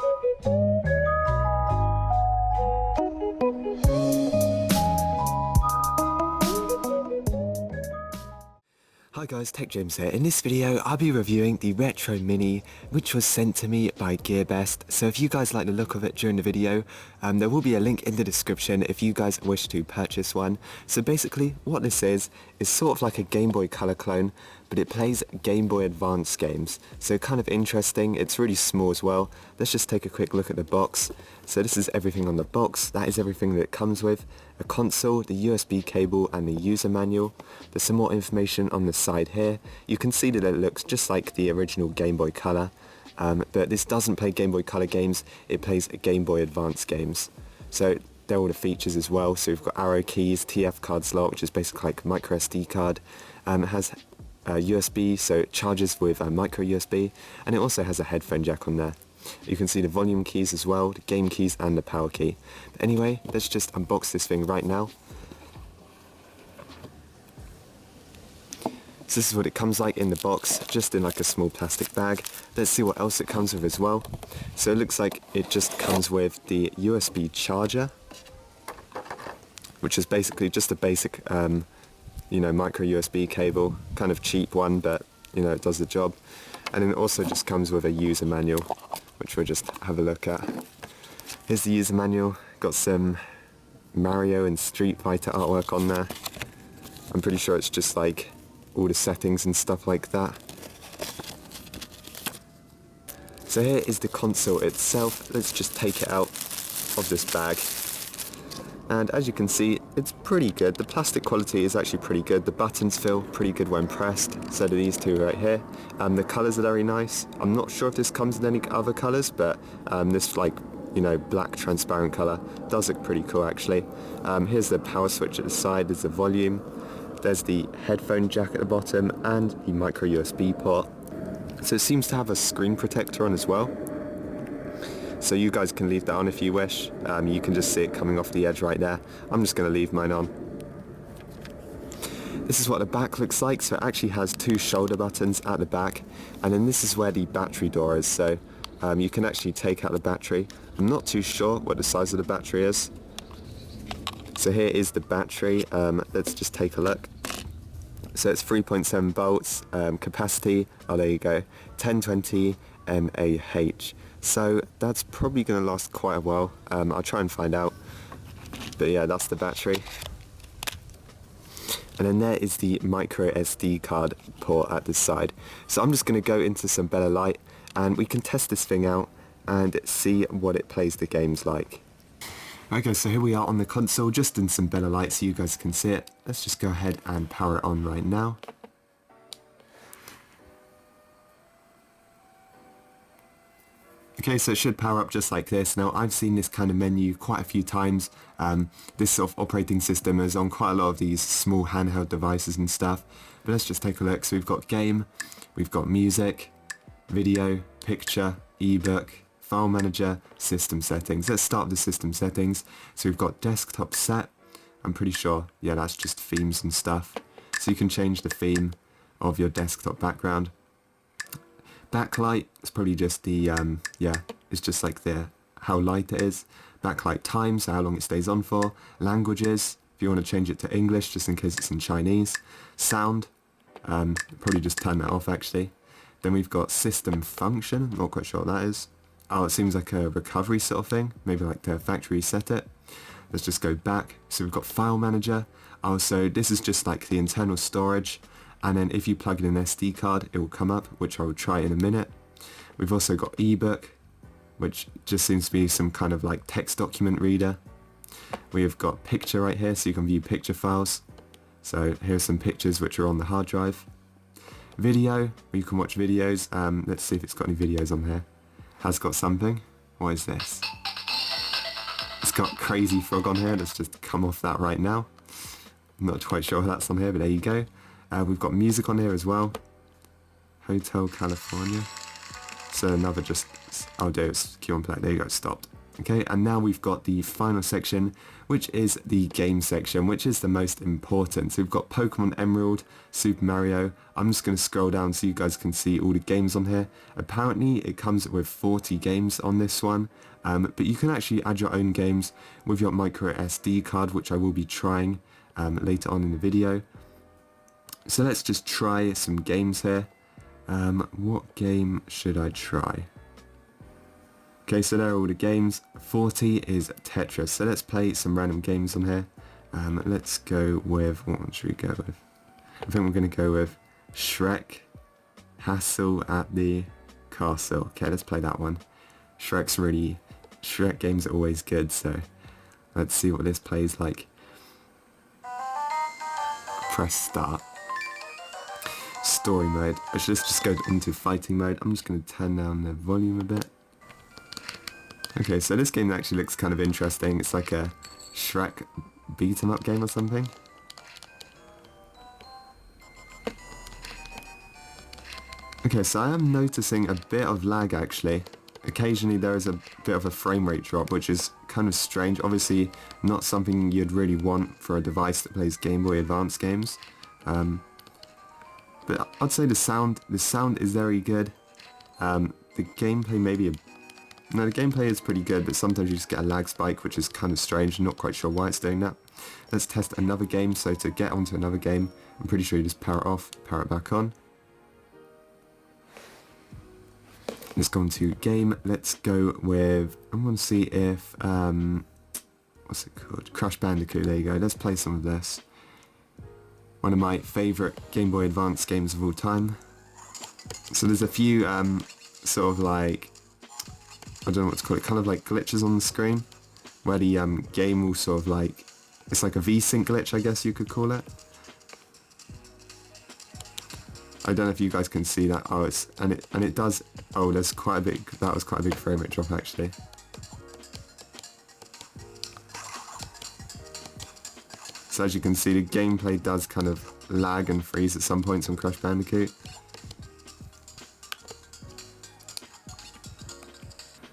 Hi guys, Tech James here. In this video, I'll be reviewing the Retro Mini, which was sent to me by GearBest. So if you guys like the look of it during the video, there will be a link in the description if you guys wish to purchase one. So basically, what this is sort of like a Game Boy Color clone, but it plays Game Boy Advance games. So kind of interesting. It's really small as well. Let's just take a quick look at the box. So this is everything on the box. That is everything that it comes with. A console, the USB cable and the user manual. There's some more information on the side here. You can see that it looks just like the original Game Boy Color, but this doesn't play Game Boy Color games, it plays Game Boy Advance games. So they're all the features as well. So we've got arrow keys, TF card slot, which is basically like a Microsd card. It has USB, so it charges with micro USB, and it also has a headphone jack on there. You can see the volume keys as well, the game keys and the power key. But anyway, let's just unbox this thing right now. So this is what it comes like in the box, just in like a small plastic bag. Let's see what else it comes with as well. So it looks like it just comes with the USB charger, which is basically just a basic micro USB cable, kind of cheap one, but it does the job. And then it also just comes with a user manual, which we'll just have a look at. Here's the user manual, got some Mario and Street Fighter artwork on there. I'm pretty sure it's just like all the settings and stuff like that. So here is the console itself. Let's just take it out of this bag. And as you can see, it's pretty good. The plastic quality is actually pretty good. The buttons feel pretty good when pressed. So do these two right here. The colours are very nice. I'm not sure if this comes in any other colours, but this black transparent colour does look pretty cool actually. Here's the power switch at the side. There's the volume. There's the headphone jack at the bottom and the micro USB port. So it seems to have a screen protector on as well. So you guys can leave that on if you wish. You can just see it coming off the edge right there. I'm just going to leave mine on. This is what the back looks like. So it actually has two shoulder buttons at the back. And then this is where the battery door is. So you can actually take out the battery. I'm not too sure what the size of the battery is. So here is the battery. Let's just take a look. So it's 3.7 volts. Capacity, oh there you go, 1020 mAh. So that's probably going to last quite a while. I'll try and find out. But yeah, that's the battery. And then there is the micro SD card port at the side. So I'm just going to go into some better light and we can test this thing out and see what it plays the games like. Okay, so here we are on the console, just in some better light so you guys can see it. Let's just go ahead and power it on right now. Okay, so it should power up just like this. Now, I've seen this kind of menu quite a few times. This sort of operating system is on quite a lot of these small handheld devices and stuff. But let's just take a look. So we've got game, we've got music, video, picture, ebook, file manager, system settings. Let's start with the system settings. So we've got desktop set. I'm pretty sure, yeah, that's just themes and stuff. So you can change the theme of your desktop background. Backlight is probably just the, it's just like how light it is. Backlight time, so how long it stays on for. Languages, if you want to change it to English, just in case it's in Chinese. Sound, probably just turn that off actually. Then we've got system function, not quite sure what that is. Oh, it seems like a recovery sort of thing, maybe like to factory reset it. Let's just go back. So we've got file manager. Oh, so this is just like the internal storage. And then if you plug in an SD card, it will come up, which I will try in a minute. We've also got ebook, which just seems to be some kind of like text document reader. We have got picture right here, so you can view picture files. So here's some pictures which are on the hard drive. Video, where you can watch videos. Let's see if it's got any videos on here. Has got something. What is this? It's got Crazy Frog on here. Let's just come off that right now. I'm not quite sure if that's on here, but there you go. We've got music on here as well. Hotel California. So another just, oh dear, it's Q on play. There you go, it stopped. Okay, and now we've got the final section, which is the game section, which is the most important. So we've got Pokemon Emerald, Super Mario. I'm just going to scroll down so you guys can see all the games on here. Apparently it comes with 40 games on this one, but you can actually add your own games with your Microsd card, which I will be trying later on in the video. So let's just try some games here. What game should I try? Okay, so there are all the games. 40 is Tetris. So let's play some random games on here. Let's go with, what one should we go with? I think we're going to go with Shrek, Hassle at the Castle. Okay, let's play that one. Shrek games are always good, so let's see what this plays like. Press start. Story mode. Let's just go into fighting mode. I'm just going to turn down the volume a bit. Okay, so this game actually looks kind of interesting. It's like a Shrek beat 'em up game or something. Okay, so I am noticing a bit of lag actually. Occasionally there is a bit of a frame rate drop, which is kind of strange. Obviously not something you'd really want for a device that plays Game Boy Advance games. But I'd say the sound is very good. The gameplay maybe no, the gameplay is pretty good, but sometimes you just get a lag spike, which is kind of strange. I'm not quite sure why it's doing that. Let's test another game. So to get onto another game, I'm pretty sure you just power it off, power it back on. Let's go into game. Let's go with, I'm going to see if, what's it called? Crash Bandicoot, there you go. Let's play some of this. One of my favourite Game Boy Advance games of all time. So there's a few sort of like, I don't know what to call it, kind of like glitches on the screen, where the game will sort of like, it's like a VSync glitch, I guess you could call it. I don't know if you guys can see that. Oh, and it does. Oh, there's quite a big. That was quite a big frame rate drop actually. So as you can see, the gameplay does kind of lag and freeze at some points on Crash Bandicoot.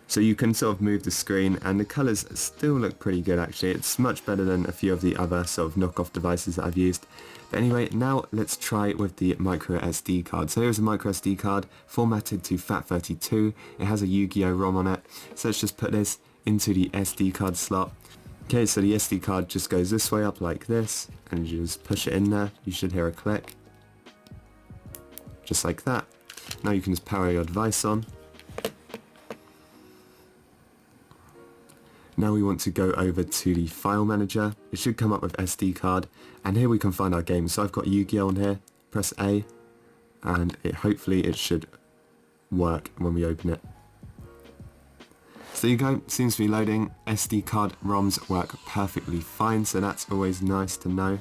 So you can sort of move the screen, and the colours still look pretty good actually. It's much better than a few of the other sort of knockoff devices that I've used. But anyway, now let's try with the Microsd card. So here's a Microsd card formatted to FAT32. It has a Yu-Gi-Oh ROM on it. So let's just put this into the SD card slot. Okay, so the SD card just goes this way up like this, and you just push it in there. You should hear a click. Just like that. Now you can just power your device on. Now we want to go over to the file manager. It should come up with SD card, and here we can find our games. So I've got Yu-Gi-Oh on here. Press A, and hopefully it should work when we open it. So there you go, seems to be loading. SD card ROMs work perfectly fine, so that's always nice to know.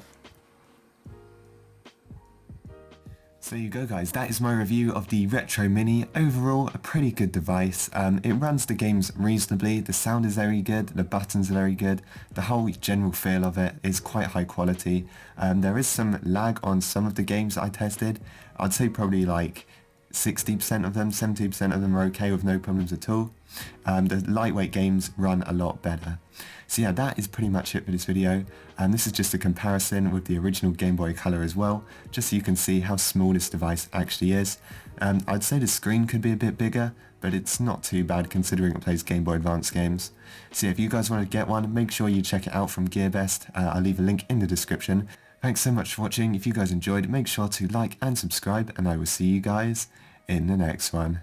So there you go guys, that is my review of the Retro Mini. Overall, a pretty good device. It runs the games reasonably, the sound is very good, the buttons are very good, the whole general feel of it is quite high quality. There is some lag on some of the games that I tested. I'd say probably like 60% of them, 70% of them are okay with no problems at all. The lightweight games run a lot better. So yeah, that is pretty much it for this video. This is just a comparison with the original Game Boy Color as well, just so you can see how small this device actually is. I'd say the screen could be a bit bigger, but it's not too bad considering it plays Game Boy Advance games. So yeah, if you guys want to get one, make sure you check it out from GearBest. I'll leave a link in the description. Thanks so much for watching. If you guys enjoyed, make sure to like and subscribe, and I will see you guys in the next one.